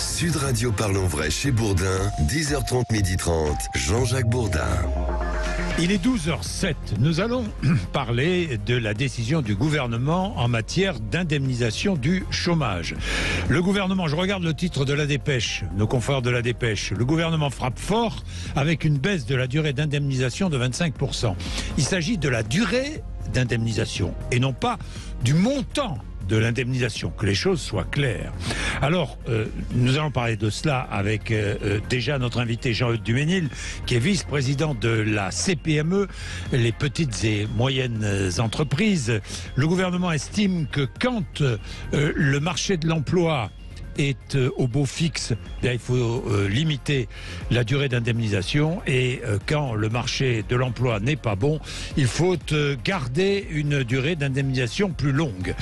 Sud Radio Parlons Vrai chez Bourdin, 10h30, 12h30, Jean-Jacques Bourdin. Il est 12h07. Nous allons parler de la décision du gouvernement en matière d'indemnisation du chômage. Le gouvernement, je regarde le titre de la Dépêche, nos confrères de la Dépêche. Le gouvernement frappe fort avec une baisse de la durée d'indemnisation de 25%. Il s'agit de la durée d'indemnisation et non pas du montant de l'indemnisation, que les choses soient claires. Alors, nous allons parler de cela avec déjà notre invité Jean-Eudes Duménil, qui est vice-président de la CPME, les petites et moyennes entreprises. Le gouvernement estime que quand le marché de l'emploi est au beau fixe, il faut limiter la durée d'indemnisation, et quand le marché de l'emploi n'est pas bon, il faut garder une durée d'indemnisation plus longue.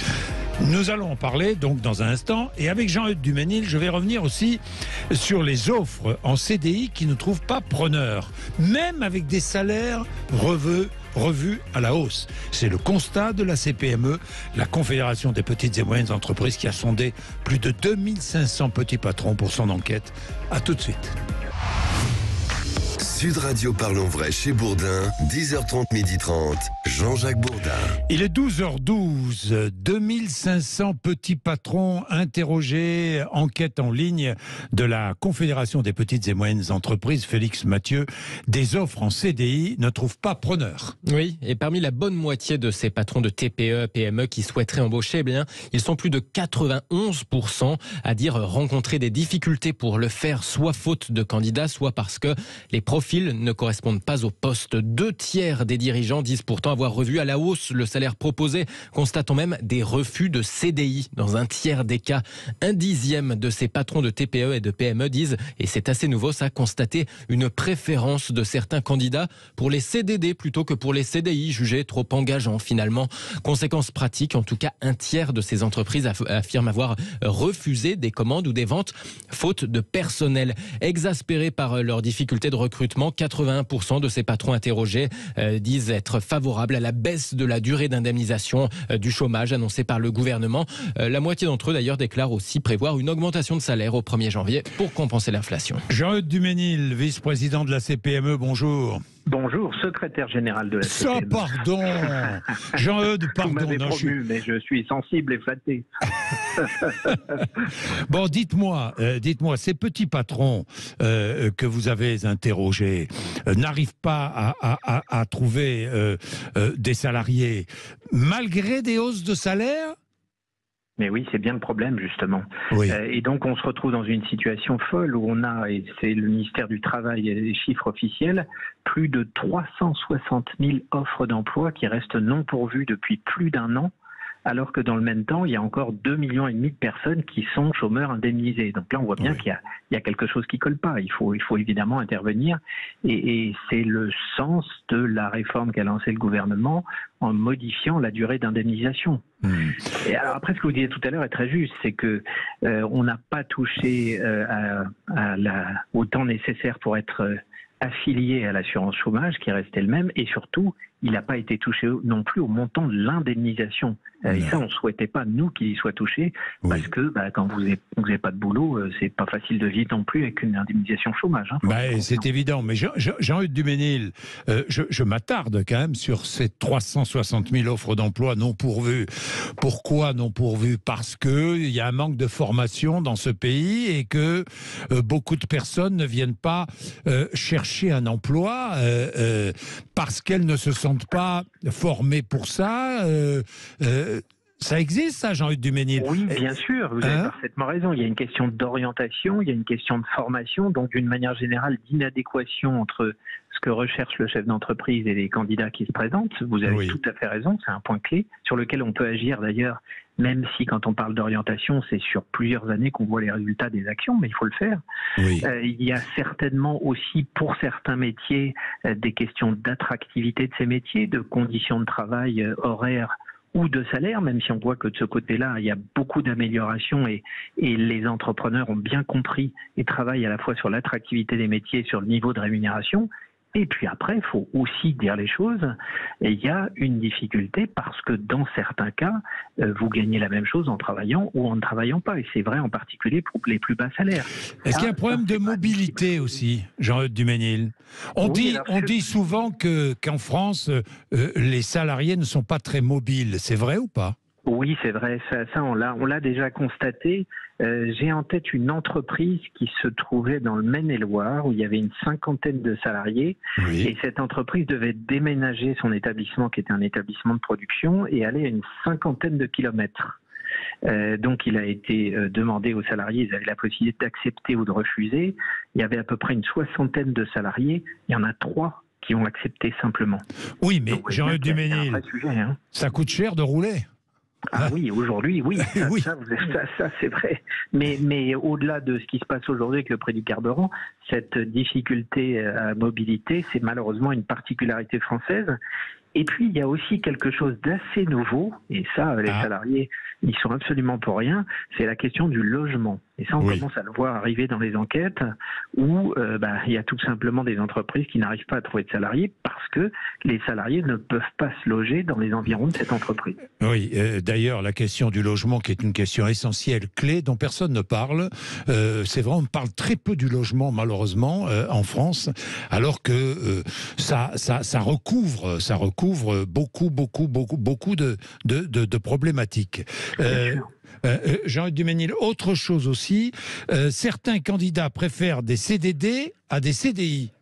Nous allons en parler donc dans un instant, et avec Jean-Eudes Duménil, je vais revenir aussi sur les offres en CDI qui ne trouvent pas preneurs, même avec des salaires revus à la hausse. C'est le constat de la CPME, la Confédération des petites et moyennes entreprises, qui a sondé plus de 2500 petits patrons pour son enquête. À tout de suite. Sud Radio Parlons Vrai chez Bourdin, 10h30, 12h30, Jean-Jacques Bourdin. Il est 12h12, 2500 petits patrons interrogés, enquête en ligne de la Confédération des petites et moyennes entreprises, Félix Mathieu. Des offres en CDI ne trouvent pas preneur. Oui, et parmi la bonne moitié de ces patrons de TPE, PME qui souhaiteraient embaucher, eh bien, ils sont plus de 91% à dire rencontrer des difficultés pour le faire, soit faute de candidats, soit parce que les profils ne correspondent pas au poste. 2/3 des dirigeants disent pourtant avoir revu à la hausse le salaire proposé, constatant même des refus de CDI dans 1/3 des cas. 1/10 de ces patrons de TPE et de PME disent, et c'est assez nouveau ça, constater une préférence de certains candidats pour les CDD plutôt que pour les CDI, jugés trop engageants finalement. Conséquence pratique, en tout cas 1/3 de ces entreprises affirment avoir refusé des commandes ou des ventes faute de personnel. Exaspérés par leurs difficultés de recrutement, 81% de ces patrons interrogés disent être favorables à la baisse de la durée d'indemnisation du chômage annoncée par le gouvernement. La moitié d'entre eux d'ailleurs déclarent aussi prévoir une augmentation de salaire au 1er janvier pour compenser l'inflation. Jean-Eudes Duménil, vice-président de la CPME, bonjour. Bonjour, secrétaire général de la CPME. Ça, pardon. Jean-Eudes, pardon. Vous m'avez promu, mais je suis sensible et flatté. Bon, dites-moi, ces petits patrons que vous avez interrogés n'arrivent pas à trouver des salariés malgré des hausses de salaire ? Mais oui, c'est bien le problème, justement. Oui. Et donc, on se retrouve dans une situation folle où on a, et c'est le ministère du Travail et les chiffres officiels, plus de 360 000 offres d'emploi qui restent non pourvues depuis plus d'un an, alors que dans le même temps, il y a encore 2,5 millions de personnes qui sont chômeurs indemnisés. Donc là, on voit bien qu'il y a quelque chose qui colle pas. Il faut évidemment intervenir. Et c'est le sens de la réforme qu'a lancée le gouvernement en modifiant la durée d'indemnisation. Et alors après, ce que vous disiez tout à l'heure est très juste, c'est que on n'a pas touché au temps nécessaire pour être affilié à l'assurance chômage, qui restait le même, et surtout, il n'a pas été touché non plus au montant de l'indemnisation. Et ça, on ne souhaitait pas, nous, qu'il y soit touché, parce que quand vous n'avez pas de boulot, c'est pas facile de vivre non plus avec une indemnisation chômage. C'est évident, mais Jean-Eudes Duménil, je m'attarde quand même sur ces 360 000 offres d'emploi non pourvues. Pourquoi non pourvues ? Parce qu'il y a un manque de formation dans ce pays et que beaucoup de personnes ne viennent pas chercher un emploi parce qu'elles ne se sentent pas formées pour ça. Ça existe, ça, Jean-Eudes Duménil ? Oui, bien sûr, vous avez parfaitement raison. Il y a une question d'orientation, il y a une question de formation, donc d'une manière générale d'inadéquation entre ce que recherche le chef d'entreprise et les candidats qui se présentent. Vous avez tout à fait raison, c'est un point clé sur lequel on peut agir d'ailleurs, même si quand on parle d'orientation, c'est sur plusieurs années qu'on voit les résultats des actions, mais il faut le faire. Il y a certainement aussi pour certains métiers des questions d'attractivité de ces métiers, de conditions de travail horaires ou de salaire, même si on voit que de ce côté-là, il y a beaucoup d'améliorations et les entrepreneurs ont bien compris et travaillent à la fois sur l'attractivité des métiers et sur le niveau de rémunération. Et puis après, il faut aussi dire les choses. Et il y a une difficulté parce que dans certains cas, vous gagnez la même chose en travaillant ou en ne travaillant pas. Et c'est vrai en particulier pour les plus bas salaires. Est-ce qu'il y a un problème de mobilité aussi, Jean-Eudes Duménil? On dit souvent qu'en France, les salariés ne sont pas très mobiles. C'est vrai ou pas? Oui, c'est vrai. Ça on l'a déjà constaté. J'ai en tête une entreprise qui se trouvait dans le Maine-et-Loire où il y avait une 50aine de salariés. Oui. Et cette entreprise devait déménager son établissement, qui était un établissement de production, et aller à une 50aine de kilomètres. Donc il a été demandé aux salariés, ils avaient la possibilité d'accepter ou de refuser. Il y avait à peu près une 60aine de salariés. Il y en a 3 qui ont accepté simplement. Oui, mais Donc, Jean-Eudes Duménil, hein. Ça coûte cher de rouler. Ah oui, aujourd'hui, oui, Oui. ça c'est vrai. Mais au-delà de ce qui se passe aujourd'hui avec le prix du carburant, cette difficulté à mobilité, c'est malheureusement une particularité française. Et puis, il y a aussi quelque chose d'assez nouveau, et ça, les salariés, ils sont absolument pour rien, c'est la question du logement. Et ça, on commence à le voir arriver dans les enquêtes où il y a tout simplement des entreprises qui n'arrivent pas à trouver de salariés parce que les salariés ne peuvent pas se loger dans les environs de cette entreprise. Oui, d'ailleurs, la question du logement, qui est une question essentielle, clé, dont personne ne parle, c'est vrai, on parle très peu du logement, malheureusement, en France, alors que ça recouvre beaucoup de problématiques. Jean-Eudes Duménil, autre chose aussi, certains candidats préfèrent des CDD à des CDI.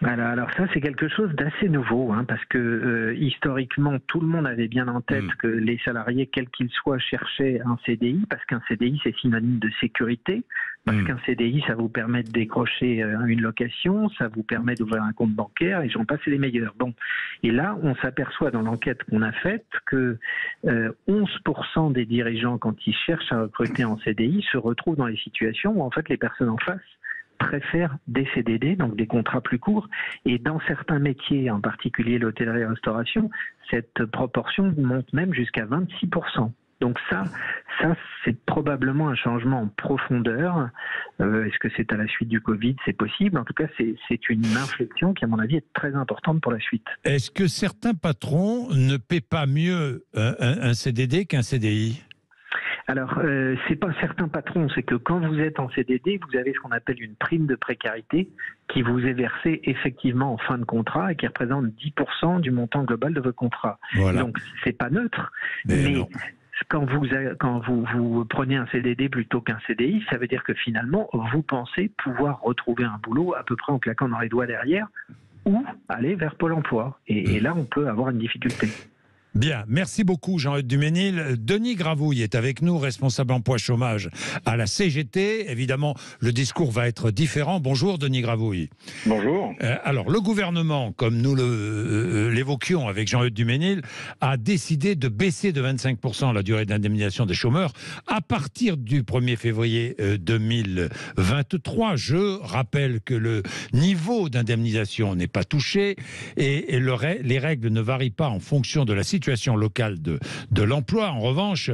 Alors ça, c'est quelque chose d'assez nouveau, parce que historiquement, tout le monde avait bien en tête que les salariés, quels qu'ils soient, cherchaient un CDI, parce qu'un CDI, c'est synonyme de sécurité, parce qu'un CDI, ça vous permet de décrocher une location, ça vous permet d'ouvrir un compte bancaire, et j'en passe les meilleurs. Bon. Et là, on s'aperçoit dans l'enquête qu'on a faite que 11% des dirigeants, quand ils cherchent à recruter en CDI, se retrouvent dans les situations où en fait les personnes en face préfèrent des CDD, donc des contrats plus courts. Et dans certains métiers, en particulier l'hôtellerie et la restauration, cette proportion monte même jusqu'à 26%. Donc ça c'est probablement un changement en profondeur. Est-ce que c'est à la suite du Covid? C'est possible. En tout cas, c'est une inflexion qui, à mon avis, est très importante pour la suite. Est-ce que certains patrons ne paient pas mieux un CDD qu'un CDI? Alors, c'est pas certains patrons, c'est que quand vous êtes en CDD, vous avez ce qu'on appelle une prime de précarité qui vous est versée effectivement en fin de contrat et qui représente 10% du montant global de votre contrat. Voilà. Donc, c'est pas neutre, mais quand vous prenez un CDD plutôt qu'un CDI, ça veut dire que finalement, vous pensez pouvoir retrouver un boulot à peu près en claquant dans les doigts derrière ou aller vers Pôle emploi. Et là, on peut avoir une difficulté. Bien, merci beaucoup Jean-Eudes Duménil. Denis Gravouille est avec nous, responsable emploi chômage à la CGT. Évidemment, le discours va être différent. Bonjour Denis Gravouille. Bonjour. Alors, le gouvernement, comme nous l'évoquions avec Jean-Eudes Duménil, a décidé de baisser de 25% la durée d'indemnisation des chômeurs à partir du 1er février 2023. Je rappelle que le niveau d'indemnisation n'est pas touché et les règles ne varient pas en fonction de la situation locale de l'emploi. En revanche,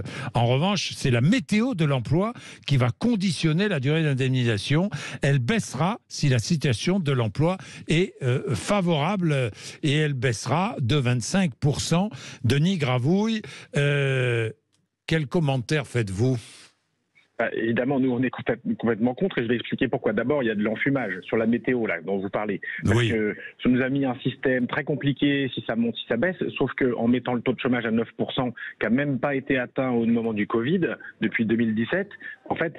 c'est la météo de l'emploi qui va conditionner la durée d'indemnisation. Elle baissera si la situation de l'emploi est favorable et elle baissera de 25%. Denis Gravouille, quel commentaire faites-vous ? Évidemment, nous, on est complètement contre et je vais expliquer pourquoi. D'abord, il y a de l'enfumage sur la météo là, dont vous parlez. Parce que ça nous a mis un système très compliqué, si ça monte, si ça baisse, sauf qu'en mettant le taux de chômage à 9%, qui n'a même pas été atteint au moment du Covid, depuis 2017, en fait,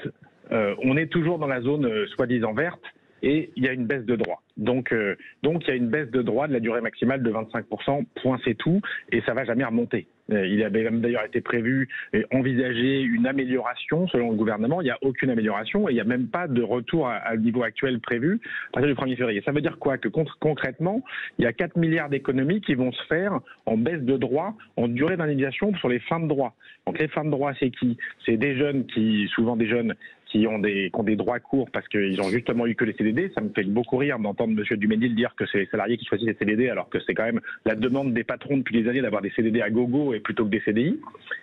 on est toujours dans la zone soi-disant verte et il y a une baisse de droits. Donc il y a une baisse de droits de la durée maximale de 25%, point c'est tout, et ça ne va jamais remonter. Il avait même d'ailleurs été prévu et envisagé une amélioration selon le gouvernement. Il n'y a aucune amélioration et il n'y a même pas de retour à niveau actuel prévu à partir du 1er février. Ça veut dire quoi? Que concrètement, il y a 4 milliards d'économies qui vont se faire en baisse de droits, en durée d'indemnisation sur les fins de droits. Donc les fins de droits, c'est qui? C'est des jeunes qui, souvent des jeunes qui ont des droits courts parce qu'ils ont justement eu que les CDD. Ça me fait beaucoup rire d'entendre M. Duménil dire que c'est les salariés qui choisissent les CDD, alors que c'est quand même la demande des patrons depuis des années d'avoir des CDD à gogo et plutôt que des CDI.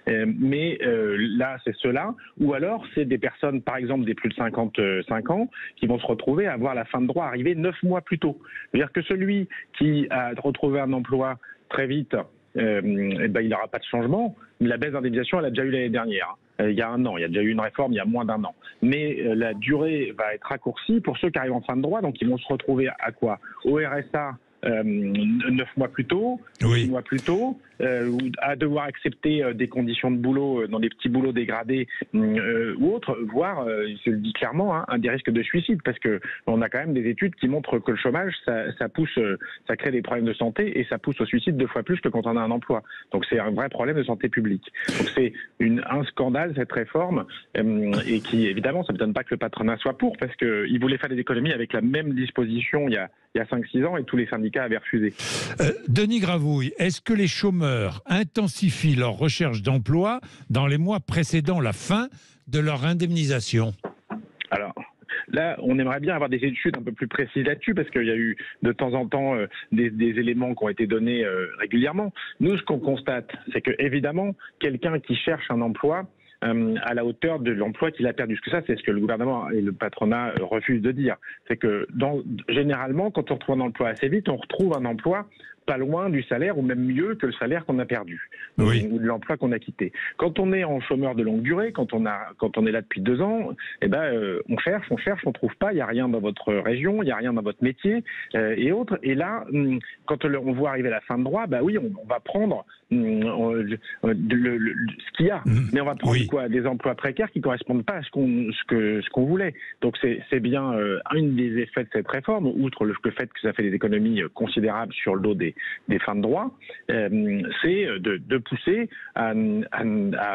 Mais là, c'est cela. Ou alors, c'est des personnes, par exemple, des plus de 55 ans, qui vont se retrouver à voir la fin de droit arriver 9 mois plus tôt. C'est-à-dire que celui qui a retrouvé un emploi très vite, il n'aura pas de changement. La baisse d'indemnisation, elle a déjà eu l'année dernière. Il y a un an, il y a déjà eu une réforme il y a moins d'un an. Mais la durée va être raccourcie pour ceux qui arrivent en fin de droit, donc ils vont se retrouver à quoi? Au RSA 9 mois plus tôt, 6 mois plus tôt, à devoir accepter des conditions de boulot dans des petits boulots dégradés ou autres, voire, je le dis clairement, des risques de suicide, parce que on a quand même des études qui montrent que le chômage, ça pousse, ça crée des problèmes de santé et ça pousse au suicide 2 fois plus que quand on a un emploi. Donc c'est un vrai problème de santé publique. Donc c'est un scandale cette réforme et qui évidemment ça ne m'étonne pas que le patronat soit pour, parce qu'il voulait faire des économies avec la même disposition il y a 5-6 ans et tous les syndicats avaient refusé. Denis Gravouille, est-ce que les chômeurs intensifient leur recherche d'emploi dans les mois précédant la fin de leur indemnisation? Alors, là, on aimerait bien avoir des études un peu plus précises là-dessus, parce qu'il y a eu de temps en temps des éléments qui ont été donnés régulièrement. Nous, ce qu'on constate, c'est que évidemment, quelqu'un qui cherche un emploi à la hauteur de l'emploi qu'il a perdu. Parce que ça, c'est ce que le gouvernement et le patronat refusent de dire. C'est que généralement, quand on retrouve un emploi assez vite, on retrouve un emploi pas loin du salaire, ou même mieux que le salaire qu'on a perdu, ou de l'emploi qu'on a quitté. Quand on est en chômeur de longue durée, quand on est là depuis 2 ans, on cherche, on trouve pas, il n'y a rien dans votre région, il n'y a rien dans votre métier et autres. Et là, quand on voit arriver la fin de droit, on va prendre ce qu'il y a, mais on va prendre quoi? Des emplois précaires qui correspondent pas à ce qu'on voulait. Donc c'est bien un des effets de cette réforme, outre le fait que ça fait des économies considérables sur le dos des fins de droit, c'est de pousser à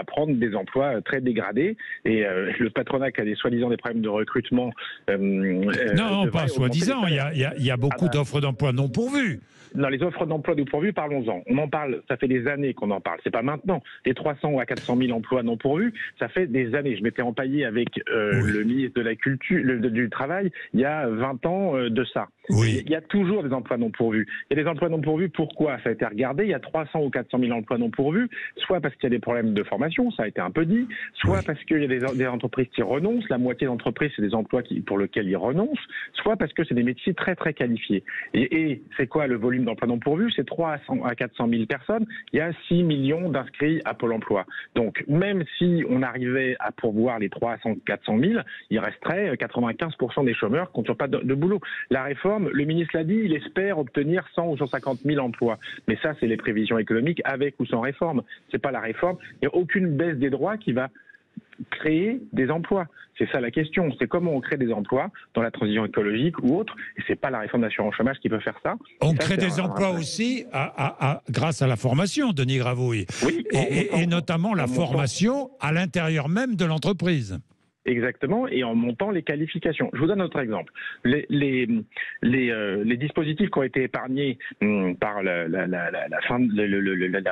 prendre des emplois très dégradés. Et le patronat qui a soi-disant des problèmes de recrutement... non, pas soi-disant, il y a beaucoup d'offres d'emploi non pourvues. Non, les offres d'emploi non pourvues, parlons-en. On en parle, ça fait des années qu'on en parle. C'est pas maintenant. Les 300 à 400 000 emplois non pourvus, ça fait des années. Je m'étais empaillé avec le ministre de la Culture, du Travail, il y a 20 ans de ça. Il y a toujours des emplois non pourvus. Il y a des emplois non pourvus, pourquoi? Ça a été regardé, il y a 300 ou 400 000 emplois non pourvus, soit parce qu'il y a des problèmes de formation, ça a été un peu dit, soit parce qu'il y a des entreprises qui renoncent, la moitié d'entreprises, c'est des emplois pour lesquels ils renoncent, soit parce que c'est des métiers très très qualifiés. Et c'est quoi le volume d'emplois non pourvus? C'est 300 à 400 000 personnes, il y a 6 millions d'inscrits à Pôle emploi. Donc même si on arrivait à pourvoir les 300 400 000, il resterait 95% des chômeurs qui n'ont pas de boulot. La réforme, le ministre l'a dit, il espère obtenir 100 ou 150 000 emplois. Mais ça, c'est les prévisions économiques avec ou sans réforme. C'est pas la réforme. Il n'y a aucune baisse des droits qui va créer des emplois. C'est ça la question. C'est comment on crée des emplois dans la transition écologique ou autre. Et c'est pas la réforme d'assurance chômage qui peut faire ça. On crée des emplois aussi grâce à la formation, Denis Gravouille. Oui, et notamment la formation à l'intérieur même de l'entreprise. Exactement, et en montant les qualifications. Je vous donne un autre exemple. Les dispositifs qui ont été épargnés par la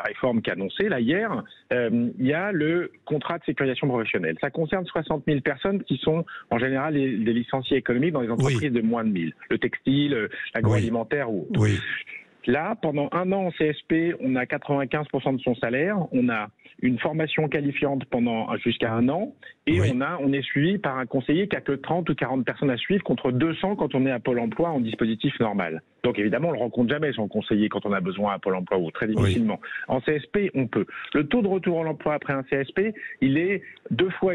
réforme qui est annoncée là hier, il y a le contrat de sécurisation professionnelle. Ça concerne 60 000 personnes qui sont en général des licenciés économiques dans les entreprises de moins de 1000. Le textile, l'agroalimentaire ou autre. Là, pendant 1 an en CSP, on a 95% de son salaire, on a une formation qualifiante pendant jusqu'à 1 an, et on est suivi par un conseiller qui a que 30 ou 40 personnes à suivre contre 200 quand on est à Pôle emploi en dispositif normal. Donc évidemment, on ne le rencontre jamais son conseiller quand on a besoin à Pôle emploi ou très difficilement. En CSP, on peut. Le taux de retour à l'emploi après un CSP, il est 2,5 fois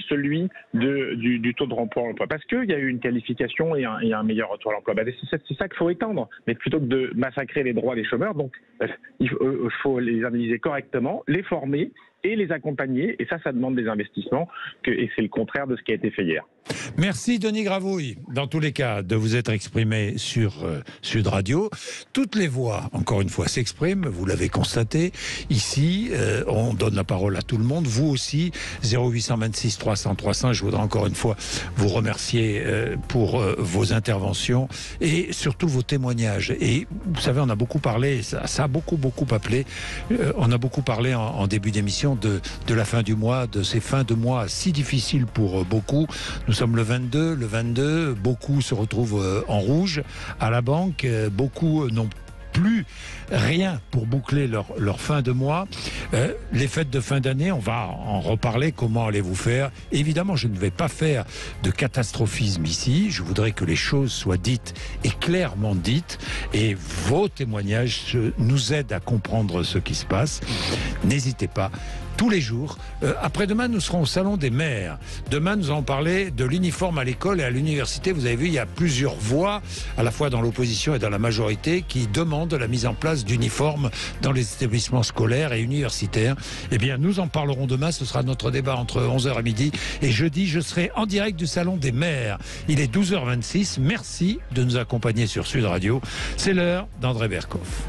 celui du taux de retour à l'emploi. Parce qu'il y a eu une qualification et un meilleur retour à l'emploi. C'est ça qu'il faut étendre. Mais plutôt que de massacrer les droits des chômeurs, donc il faut les analyser correctement, les former et les accompagner. Et ça demande des investissements. Et c'est le contraire de ce qui a été fait hier. Merci Denis Gravouille, dans tous les cas, de vous être exprimé sur Sud Radio. Toutes les voix, encore une fois, s'expriment, vous l'avez constaté. Ici, on donne la parole à tout le monde, vous aussi, 0826 300 300. Je voudrais encore une fois vous remercier pour vos interventions et surtout vos témoignages. Et vous savez, on a beaucoup parlé, ça a beaucoup appelé, on a beaucoup parlé en début d'émission question de la fin du mois, de ces fins de mois si difficiles pour beaucoup. Nous sommes le 22, beaucoup se retrouvent en rouge à la banque, beaucoup n'ont plus rien pour boucler leur fin de mois. Les fêtes de fin d'année, on va en reparler. Comment allez-vous faire? Évidemment, je ne vais pas faire de catastrophisme ici. Je voudrais que les choses soient dites et clairement dites. Et vos témoignages nous aident à comprendre ce qui se passe. N'hésitez pas. Tous les jours. Après-demain, nous serons au Salon des maires. Demain, nous allons parler de l'uniforme à l'école et à l'université. Vous avez vu, il y a plusieurs voix, à la fois dans l'opposition et dans la majorité, qui demandent la mise en place d'uniformes dans les établissements scolaires et universitaires. Eh bien, nous en parlerons demain. Ce sera notre débat entre 11h et midi. Et jeudi, je serai en direct du Salon des maires. Il est 12h26. Merci de nous accompagner sur Sud Radio. C'est l'heure d'André Berkoff.